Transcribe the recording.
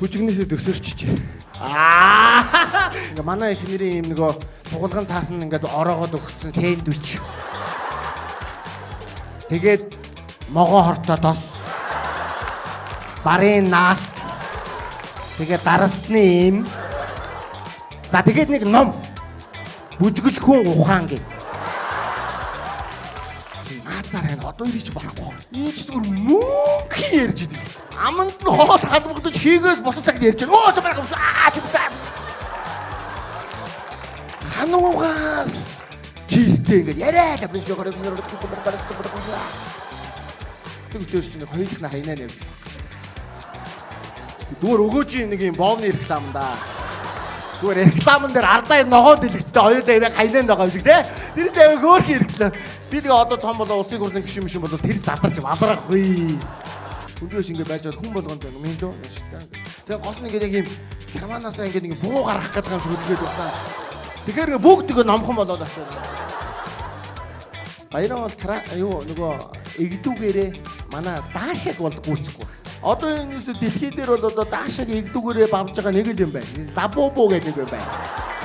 Бүжигнээсээ төсөрчиж. Ингээ манай их нэрийн юм нөгөө тугуулган цаас нь ингээд ороогоод өгсөн сэндвич. Тэгээд могоо хортой тос. Барын наалт. Тэгээд даралтны юм. За тэгээд нэг ном. Бүжгэлхэн ухаан гэ. Наазаар энэ одоо ирж барахгүй. Ийч зүгээр мөнгө ярьж идэг. Аманд нь хоол халбагдаж хийгээс босоо цагт ярьж байгаа. Оо тэр юм аач үгүй. Хануугаас чиртэй ингээд яриа л биш өгөрөг зүг бараас зүг. Зүгтөөч чинь хоёулах нь хайнаа явжсэн. Зүгээр өгөөж нэг юм боовны реклам да. Зүгээр рекламн дээр ардаа юм ногоон дэлгэцтэй хоёулаа яг хайнаа байгаа юм шиг те. Тэрээс авиг хөөрхөн реклам. Би нэг одоо том болоо улсын хурлын гишүүн мишин болоо тэр задарч валрахгүй. Өндөөш ингэ байж хүн болгонд юм дөө. Тэгээ гол нь ингэ яг юм Германаас ингэ нэг буу гаргах гэдэг юм шиг үлдээд байна. Тэгэхээр ингэ бүгдийг номхон болоод очив. Баяран бол юу нөгөө эгдүүгээрээ манай даашаг бол гүйцэхгүй. Одоо энэ дэлхий дээр бол одоо даашаг эгдүүгээрээ бавж байгаа нэг л юм байна. Лабубу гэдэг юм байна.